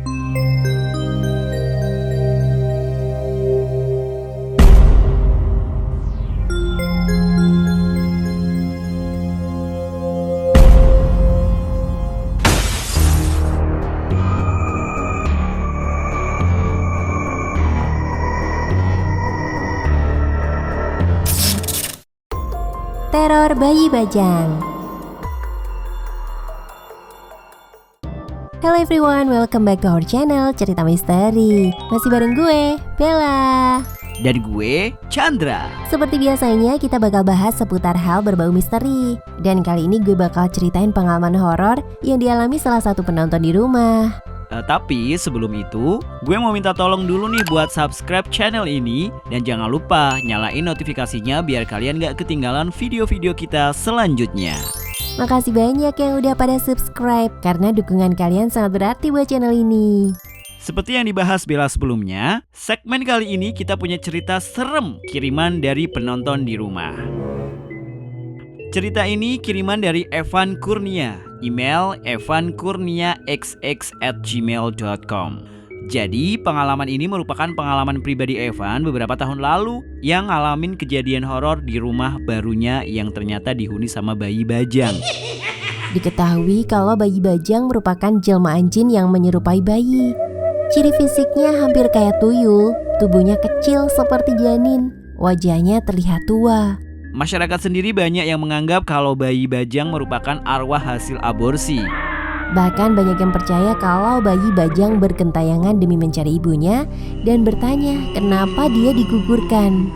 Teror bayi bajang. Hello everyone, welcome back to our channel Cerita Misteri. Masih bareng gue, Bella. Dan gue, Chandra. Seperti biasanya kita bakal bahas seputar hal berbau misteri. Dan kali ini gue bakal ceritain pengalaman horor yang dialami salah satu penonton di rumah. Tapi sebelum itu, gue mau minta tolong dulu nih buat subscribe channel ini. Dan jangan lupa nyalain notifikasinya biar kalian gak ketinggalan video-video kita selanjutnya. Makasih banyak yang udah pada subscribe, karena dukungan kalian sangat berarti buat channel ini. Seperti yang dibahas Bella sebelumnya, segmen kali ini kita punya cerita serem kiriman dari penonton di rumah. Cerita ini kiriman dari Evan Kurnia, email evankurniaxx@gmail.com. Jadi pengalaman ini merupakan pengalaman pribadi Evan beberapa tahun lalu yang ngalamin kejadian horor di rumah barunya yang ternyata dihuni sama bayi bajang. Diketahui kalau bayi bajang merupakan jelmaan jin yang menyerupai bayi. Ciri fisiknya hampir kayak tuyul, tubuhnya kecil seperti janin, wajahnya terlihat tua. Masyarakat sendiri banyak yang menganggap kalau bayi bajang merupakan arwah hasil aborsi. Bahkan banyak yang percaya kalau bayi bajang bergentayangan demi mencari ibunya dan bertanya kenapa dia digugurkan.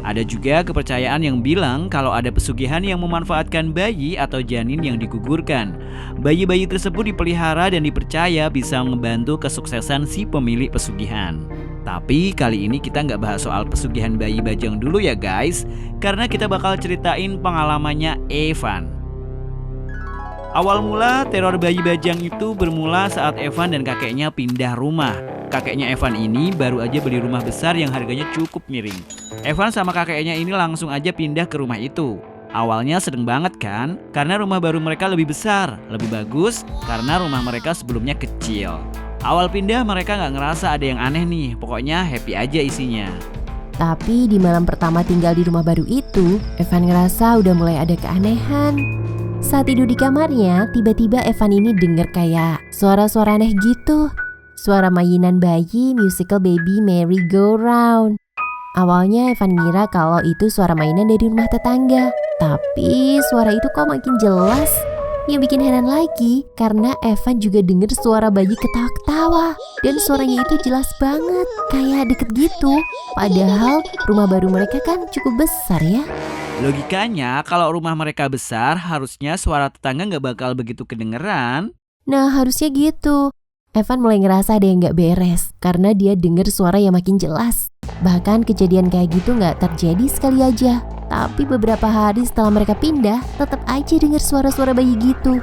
Ada juga kepercayaan yang bilang kalau ada pesugihan yang memanfaatkan bayi atau janin yang digugurkan. Bayi-bayi tersebut dipelihara dan dipercaya bisa membantu kesuksesan si pemilik pesugihan. Tapi kali ini kita nggak bahas soal pesugihan bayi bajang dulu ya guys, karena kita bakal ceritain pengalamannya Evan. Awal mula teror bayi bajang itu bermula saat Evan dan kakeknya pindah rumah. Kakeknya Evan ini baru aja beli rumah besar yang harganya cukup miring. Evan sama kakeknya ini langsung aja pindah ke rumah itu. Awalnya sedeng banget kan, karena rumah baru mereka lebih besar, lebih bagus, karena rumah mereka sebelumnya kecil. Awal pindah mereka gak ngerasa ada yang aneh nih, pokoknya happy aja isinya. Tapi di malam pertama tinggal di rumah baru itu, Evan ngerasa udah mulai ada keanehan. Saat tidur di kamarnya, tiba-tiba Evan ini denger kayak suara-suara aneh gitu. Suara mainan bayi musical baby merry go round. Awalnya Evan ngira kalau itu suara mainan dari rumah tetangga. Tapi suara itu kok makin jelas. Yang bikin heran lagi karena Evan juga denger suara bayi ketawa-ketawa. Dan suaranya itu jelas banget, kayak deket gitu. Padahal rumah baru mereka kan cukup besar ya. Logikanya kalau rumah mereka besar harusnya suara tetangga gak bakal begitu kedengeran. Nah harusnya gitu. Evan mulai ngerasa ada yang gak beres karena dia denger suara yang makin jelas. Bahkan kejadian kayak gitu gak terjadi sekali aja. Tapi beberapa hari setelah mereka pindah, tetap aja dengar suara-suara bayi gitu.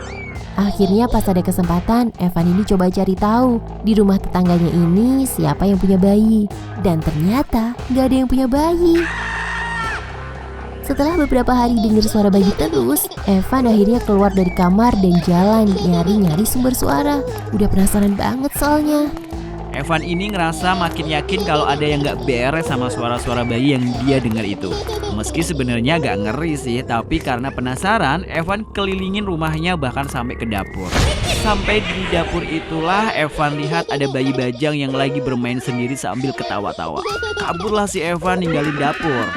Akhirnya pas ada kesempatan, Evan ini coba cari tahu di rumah tetangganya ini siapa yang punya bayi. Dan ternyata gak ada yang punya bayi. Setelah beberapa hari dengar suara bayi terus, Evan akhirnya keluar dari kamar dan jalan nyari-nyari sumber suara. Udah penasaran banget soalnya. Evan ini ngerasa makin yakin kalau ada yang gak beres sama suara-suara bayi yang dia dengar itu. Meski sebenarnya gak ngeri sih, tapi karena penasaran, Evan kelilingin rumahnya bahkan sampai ke dapur. Sampai di dapur itulah Evan lihat ada bayi bajang yang lagi bermain sendiri sambil ketawa-tawa. Kaburlah si Evan ninggalin dapur.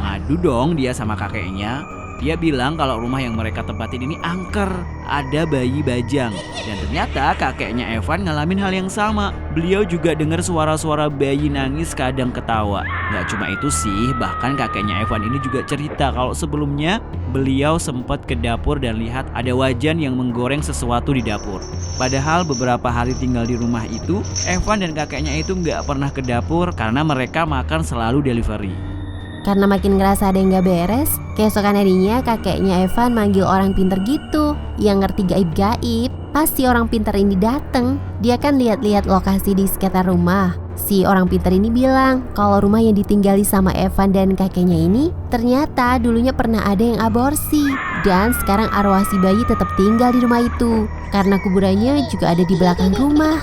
Ngadu dong dia sama kakeknya. Dia bilang kalau rumah yang mereka tempatin ini angker, ada bayi bajang. Dan ternyata kakeknya Evan ngalamin hal yang sama. Beliau juga dengar suara-suara bayi nangis kadang ketawa. Gak cuma itu sih, bahkan kakeknya Evan ini juga cerita kalau sebelumnya beliau sempat ke dapur dan lihat ada wajan yang menggoreng sesuatu di dapur. Padahal beberapa hari tinggal di rumah itu, Evan dan kakeknya itu gak pernah ke dapur karena mereka makan selalu delivery. Karena makin ngerasa ada yang gak beres, keesokan harinya kakeknya Evan manggil orang pinter gitu yang ngerti gaib-gaib. Pas si orang pinter ini dateng, dia kan lihat-lihat lokasi di sekitar rumah. Si orang pinter ini bilang kalau rumah yang ditinggali sama Evan dan kakeknya ini ternyata dulunya pernah ada yang aborsi. Dan sekarang arwah si bayi tetap tinggal di rumah itu karena kuburannya juga ada di belakang rumah.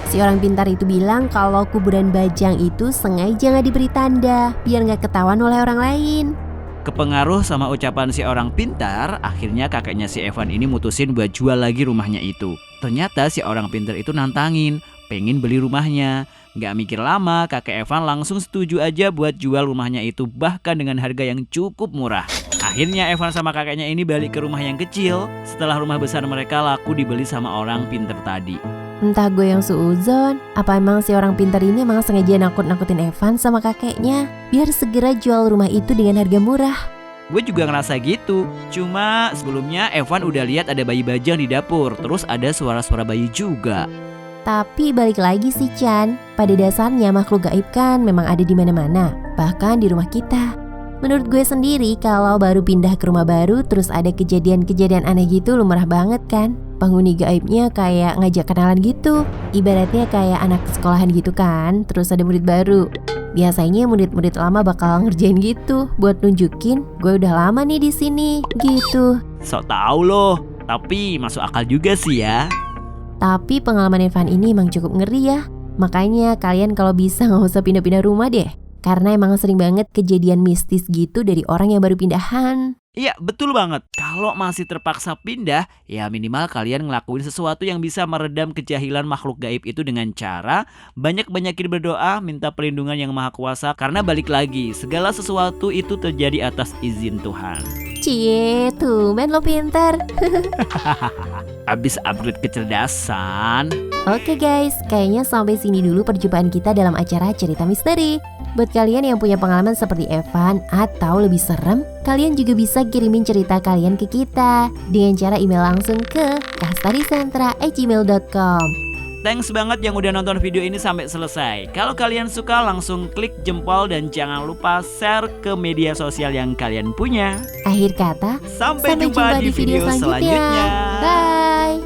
Si orang pintar itu bilang kalau kuburan Bajang itu sengaja nggak diberi tanda biar nggak ketahuan oleh orang lain. Kepengaruh sama ucapan si orang pintar, akhirnya kakeknya si Evan ini mutusin buat jual lagi rumahnya itu. Ternyata si orang pintar itu nantangin, pengen beli rumahnya. Gak mikir lama, kakek Evan langsung setuju aja buat jual rumahnya itu, bahkan dengan harga yang cukup murah. Akhirnya Evan sama kakeknya ini balik ke rumah yang kecil setelah rumah besar mereka laku dibeli sama orang pintar tadi. Entah gue yang suuzon, apa emang si orang pintar ini emang sengaja nakut-nakutin Evan sama kakeknya biar segera jual rumah itu dengan harga murah. Gue juga ngerasa gitu. Cuma sebelumnya Evan udah lihat ada bayi Bajang di dapur, terus ada suara-suara bayi juga. Tapi balik lagi sih Chan, pada dasarnya makhluk gaib kan memang ada di mana-mana, bahkan di rumah kita. Menurut gue sendiri kalau baru pindah ke rumah baru terus ada kejadian-kejadian aneh gitu lumrah banget kan. Penghuni gaibnya kayak ngajak kenalan gitu, ibaratnya kayak anak sekolahan gitu kan, terus ada murid baru. Biasanya murid-murid lama bakal ngerjain gitu buat nunjukin gue udah lama nih di sini gitu. Sok tahu loh, tapi masuk akal juga sih ya. Tapi pengalaman Evan ini emang cukup ngeri ya. Makanya kalian kalau bisa gak usah pindah-pindah rumah deh. Karena emang sering banget kejadian mistis gitu dari orang yang baru pindahan. Iya, betul banget. Kalau masih terpaksa pindah, ya minimal kalian ngelakuin sesuatu yang bisa meredam kejahilan makhluk gaib itu dengan cara banyak-banyakin berdoa, minta perlindungan yang maha kuasa. Karena balik lagi, segala sesuatu itu terjadi atas izin Tuhan. Cie, tumben lo pinter. Abis upgrade kecerdasan. Oke guys, kayaknya sampai sini dulu perjumpaan kita dalam acara Cerita Misteri. Buat kalian yang punya pengalaman seperti Evan atau lebih serem, kalian juga bisa kirimin cerita kalian ke kita dengan cara email langsung ke kastarisentra@gmail.com. Thanks banget yang udah nonton video ini sampai selesai. Kalau kalian suka langsung klik jempol dan jangan lupa share ke media sosial yang kalian punya. Akhir kata, Sampai jumpa di video selanjutnya. Bye.